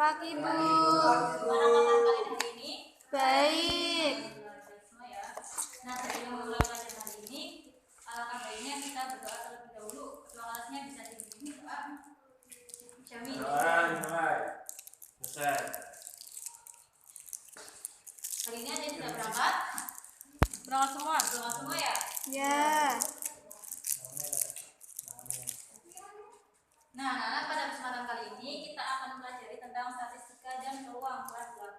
Pagi, Bu. Gimana kabar kalian hari ini? Baik. Semua ya. Nah, sebelum memulai pelajaran hari ini, alangkah baiknya kita berdoa terlebih dahulu. Doa kelasnya bisa diberi doa. Jamin. Selesai. Hari ini ada yang sudah berangkat? Berangkat semua? Berangkat semua ya? Ya. Nah, anak-anak, pada kesempatan kali ini kita akan mempelajari tentang statistika dan peluang kelas 8.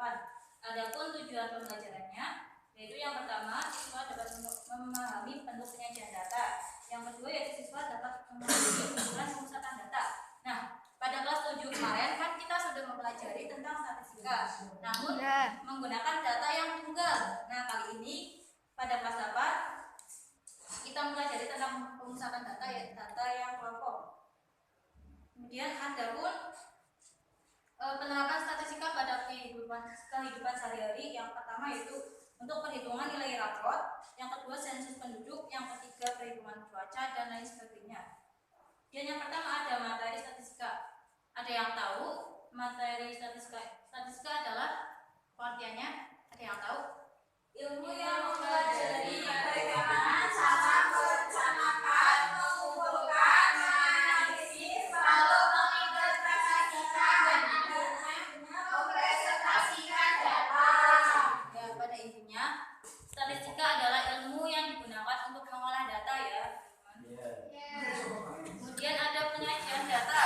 Adapun tujuan pembelajarannya, yaitu yang pertama, siswa dapat memahami bentuk penyajian data. Yang kedua, yaitu siswa dapat memahami keunggulan pemusatan data. Nah, pada kelas 7 kemarin kan kita sudah mempelajari tentang statistika, namun menggunakan data yang tunggal. Nah, kali ini pada kelas 8 kita mempelajari tentang pemusatan data, yaitu data yang kelompok. Kemudian ada pun penerapan statistika pada kehidupan sehari-hari. Yang pertama yaitu untuk perhitungan nilai rapot, yang kedua sensus penduduk, yang ketiga perhitungan cuaca dan lain sebagainya. Dan yang pertama ada materi statistika. Ada yang tahu materi statistika? Statistika adalah pengertiannya, ada yang tahu? Ilmu yang mempelajari bagaimana cara merencanakan, mengumpulkan, menganalisis, lalu menginterpretasikan dan akhirnya mempresentasikan data. Ya, pada intinya statistika adalah ilmu yang digunakan untuk mengolah data ya. Kemudian ada penyajian data.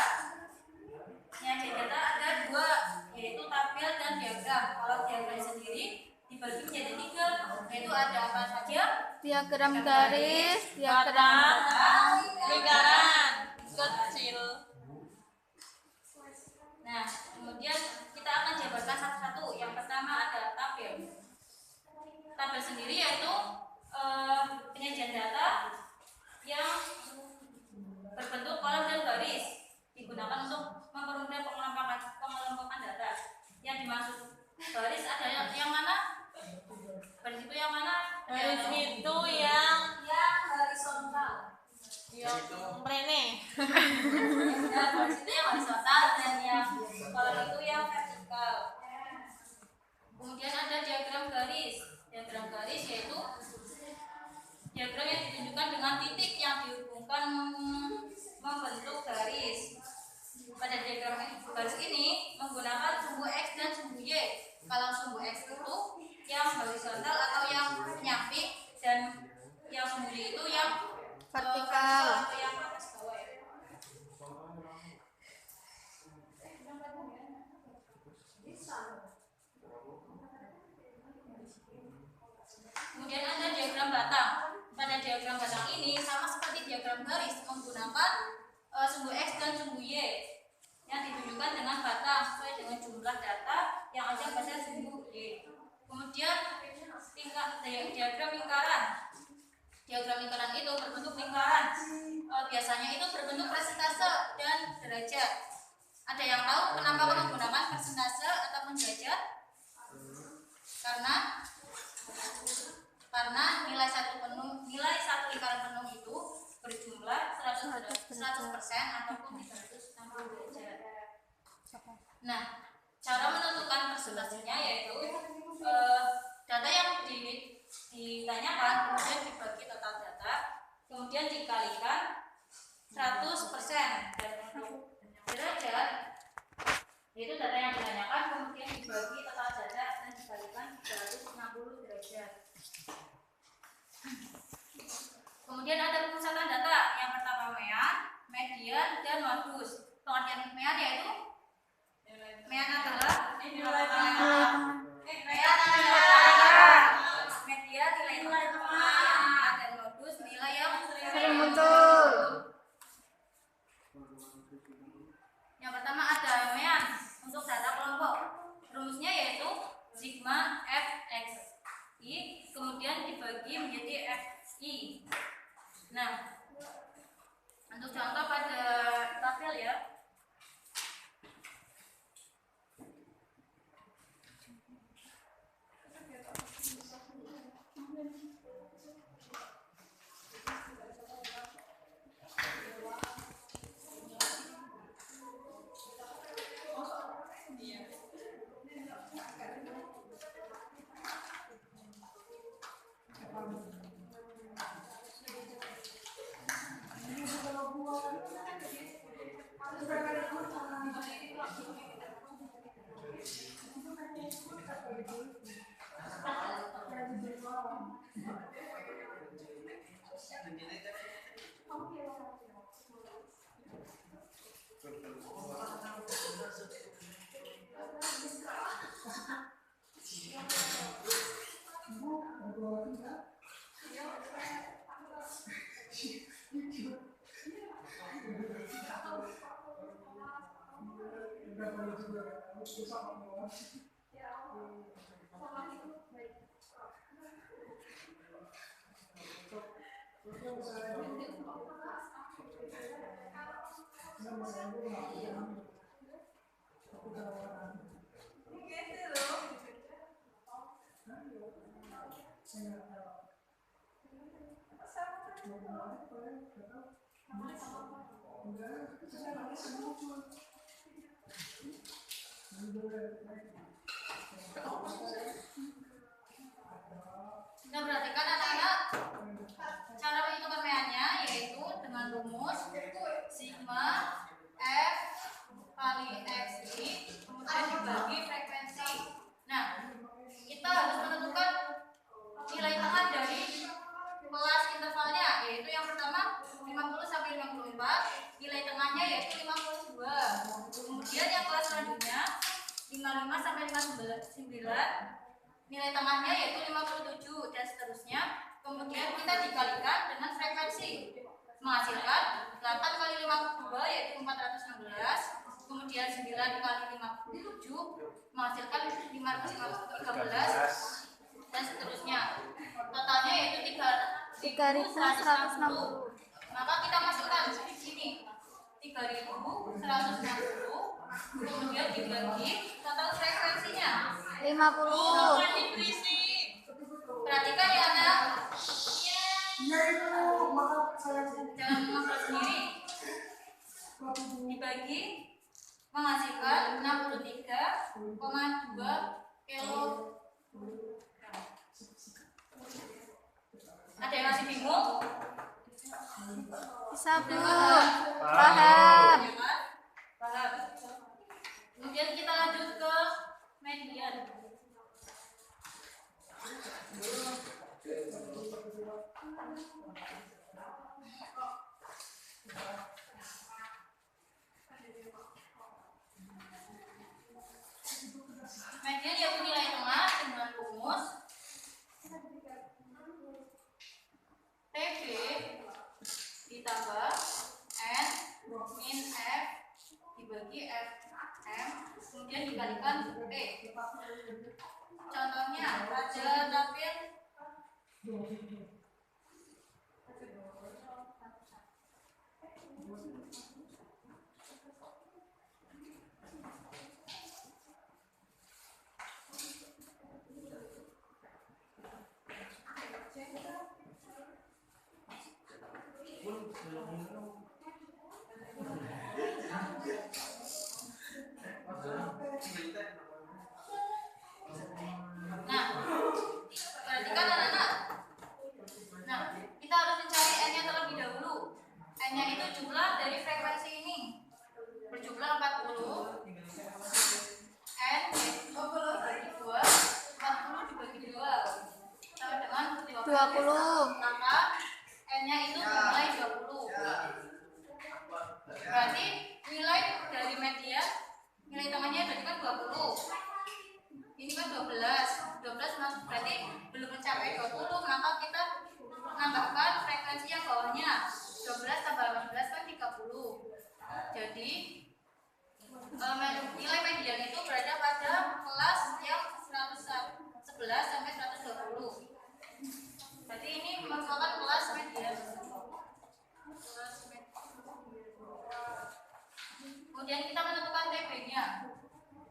Penyajian data ada dua, yaitu tabel dan diagram. Kalau diagram sendiri dibagi menjadi 3, yaitu ada apa saja? Diagram garis, diagram lingkaran kecil. Nah, kemudian kita akan jabarkan satu-satu. Yang pertama ada tabel. Tabel sendiri yaitu penyajian data yang berbentuk kolom dan garis, digunakan untuk mempermudah pengelompokan data. Yang dimaksud garis ada yang mana? Garis itu yang mana? garis itu yang horizontal. yang mrene. Ya, garis itu yang horizontal dan yang kolom itu yang vertikal. Kemudian ada diagram garis. Diagram garis yaitu diagram yang ditunjukkan dengan titik yang dihubungkan membentuk garis. Pada diagram garis ini menggunakan sumbu X dan sumbu Y. Kalau sumbu X itu yang horizontal atau yang menyamping, dan yang sumbu Y itu yang Vertikal. atau yang atas bawah ya. Kemudian ada diagram batang. Pada diagram batang ini sama seperti diagram garis, menggunakan sumbu X dan sumbu Y yang ditunjukkan dengan batang sesuai dengan jumlah data yang ada pada sumbu Y. Kemudian diagram lingkaran. Diagram lingkaran itu berbentuk lingkaran. Biasanya itu berbentuk persentase dan derajat. Ada yang tahu kenapa menggunakan persentase ataupun derajat? Karena nilai satu lingkaran penuh itu berjumlah 100% ataupun 360 derajat. Nah, cara menentukan persentasenya yaitu data yang ditanyakan kemudian dibagi total data, kemudian dikalikan 100%, dan untuk derajat yaitu data yang ditanyakan kemudian dibagi total data dan dikalikan 360 derajat. Kemudian ada pemusatan data. Yang pertama mean, median, dan modus. Pengertian mean yaitu mean adalah nilai tengah, median nilai tengah, dan modus nilai yang Sering muncul. Yang pertama ada mean untuk data kelompok. Rumusnya yaitu sigma fxi kemudian dibagi menjadi fi. Nah, untuk contoh pada tabel ya. Nah, perhatikan anak-anak, cara menentukan meannya yaitu dengan rumus sigma F kali XI kemudian dibagi frekuensi. Nah, kita harus menentukan nilai tengah dari kelas intervalnya, yaitu yang pertama 50 sampai 54, nilai tengahnya yaitu 52. Kemudian yang kelas selanjutnya 55 sampai 59, nilai tengahnya yaitu 57 dan seterusnya. Kemudian kita dikalikan dengan frekuensi, menghasilkan 8 kali 52 yaitu 416. Kemudian 9 kali 57 menghasilkan 513 dan seterusnya. Totalnya yaitu 3.160. Maka kita masukkan di sini 3.160, kemudian dibagi total frekuensinya 50. Perhatikan ya anak, jangan mengobrol sendiri. Dibagi menghasilkan 63,2 kilo. Ada yang masih bingung? Bisa Bu. Paham. Paham. Kemudian kita lanjut ke median. Median yaitu nilai tengah dengan rumus TB ditambah N min F dibagi FM kemudian dikalikan P. Contohnya ada tabel perhatikan anak-anak. Nah, kita harus mencari N-nya terlebih dahulu. N-nya itu jumlah dari frekuensi ini. Berjumlah 40. N dibagi 2, 40 dibagi 2 sama dengan 20. Maka N-nya itu nilai 20. Berarti nilai dari media, nilai tengahnya berarti kan 20. Ini kan 12 berarti belum mencapai 20, maka kita menambahkan frekuensi yang bawahnya. 12 tambah 18 kan 30. Jadi nilai median itu berada pada kelas yang 111 sampai 120. Berarti ini merupakan kelas median. Kemudian kita menentukan TB-nya.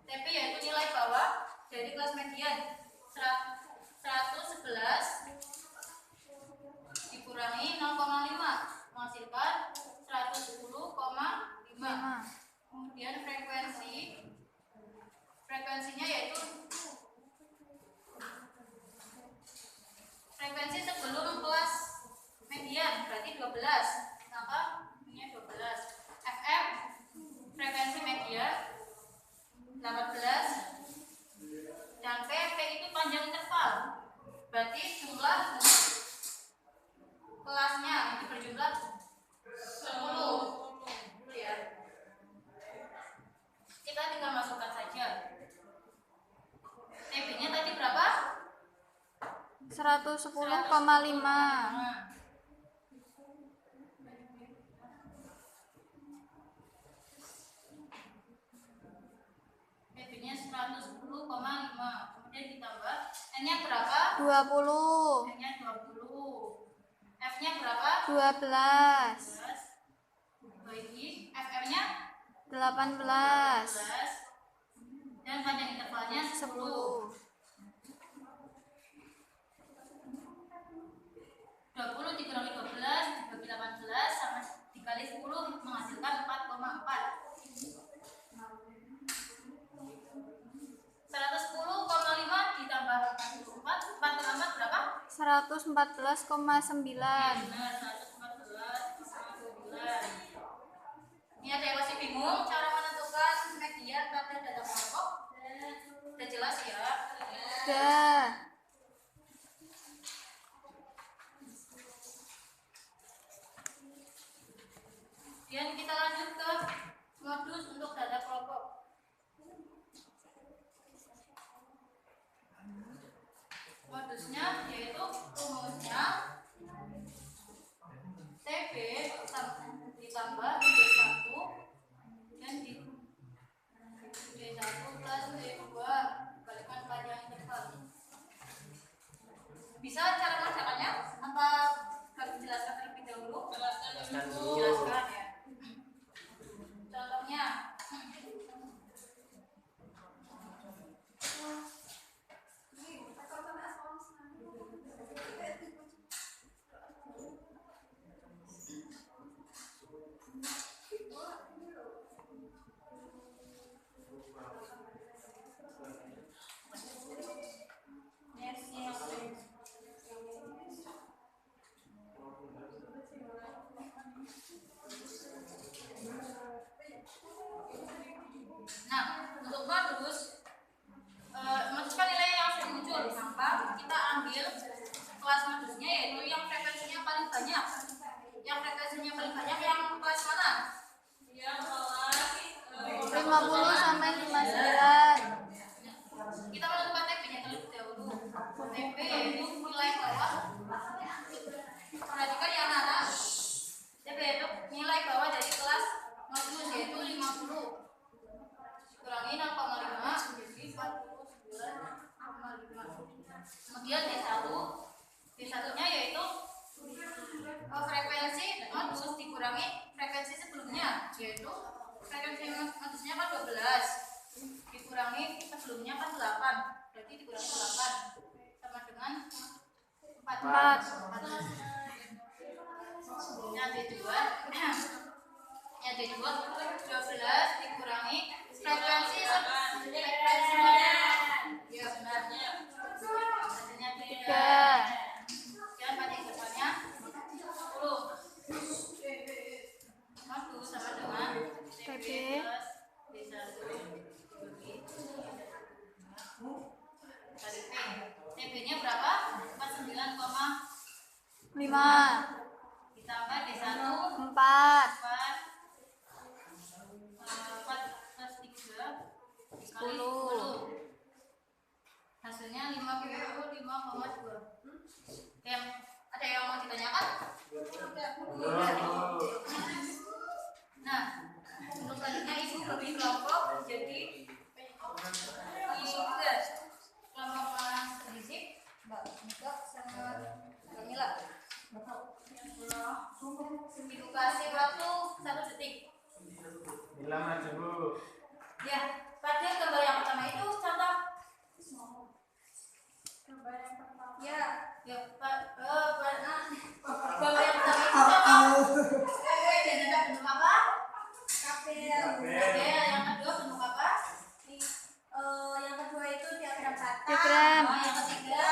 TB yaitu nilai bawah dari kelas median. 111 dikurangi 0,5 menghasilkan 110,5. Kemudian frekuensinya yaitu frekuensi sebelum kelas median berarti 12, maka ini 12. FM frekuensi median 18 dan PP itu panjang interval, berarti jumlah kelasnya itu berjumlah 10 ya. Kita tinggal masukkan saja. TB-nya tadi berapa? 110,5. Jadinya 110,5. Kemudian ditambah N-nya berapa? 20. N-nya 20. F-nya berapa? 12. Bagi FR-nya 18. dan panjang intervalnya 10. 20 dikurangi 12 dibagi 18 sama dikali 10 menghasilkan 4,4. 110,5 ditambah 4,4 berapa? 114,9. Benar, 114,9. Ini ada yang masih bingung cara menentukan median pada data kelompok? Sudah jelas ya? Udah. Kemudian kita lanjut ke modus untuk data kelompok. Modusnya yaitu rumusnya TB ditambah D1 dan D1 plus D2 dikalikan panjang interval. Bisa cara mengerjakannya? Apa harus dijelaskan terlebih dahulu? Jelaskan ya. Contohnya untuk modus memasukkan nilai yang sudah muncul, maka kita ambil kelas modusnya yaitu yang frekuensinya paling banyak. Yang frekuensinya paling banyak yang kelas mana? Yang kelas 50 sampai 59. Kita menentukan TB-nya terlebih dahulu. TB yaitu nilai bawah. Perhatikan ya anak-anak. TB yaitu nilai bawah dari kelas modus yaitu 50. Kurangi 0,5 menjadi 49,5. Kemudian D1 nya yaitu frekuensi modus dikurangi frekuensi sebelumnya, yaitu frekuensi modusnya kan 12 dikurangi sebelumnya kan 8, berarti dikurangi 8 sama dengan 4. Yang D2 12 dikurangi frekuensi sebelumnya, ya benar, hasilnya 3. Dan panjang intervalnya 10. Modus sama dengan TB plus D1 dibagi kali P. TB-nya berapa? 49,5 ditambah D1 4. 4 plus 3 dikali 10. Hasilnya 55,2. Ada yang mau ditanyakan? Nah, untuk selanjutnya ibu bagi kelompok jadi kelompok mana berisik? Mbak Nika sama Kamila. Ibu kasih waktu 1 detik. Bilang aja Bu. Ya, pada gambar yang pertama itu contoh. Ya, Pak. Gambar yang pertama itu contoh. Dan ada bentuk apa? Kapel. Yang kedua bentuk apa? Yang kedua itu diagram batang. Diagram. Yang ketiga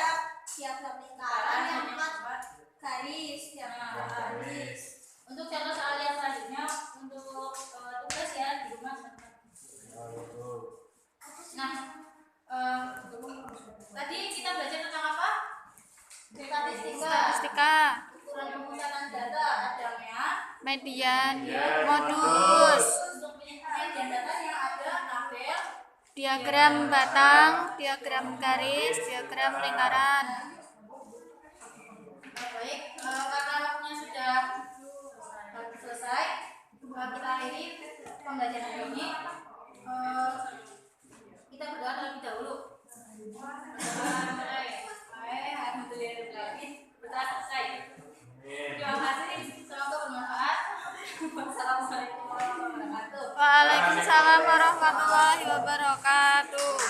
Diagram lingkaran. Yang keempat garis. Garis. Untuk contoh soal yang selanjutnya untuk tugas ya di rumah. Nah, tadi kita belajar tentang apa? Statistika. Ukuran pemusatan data adanya. Median. Modus. Untuk median data yang ada tabel. Diagram batang. Diagram garis. Diagram lingkaran. Baik, karena waktunya sudah selesai, kita akhiri pembelajaran ini. Kita Waalaikumsalam warahmatullahi wabarakatuh.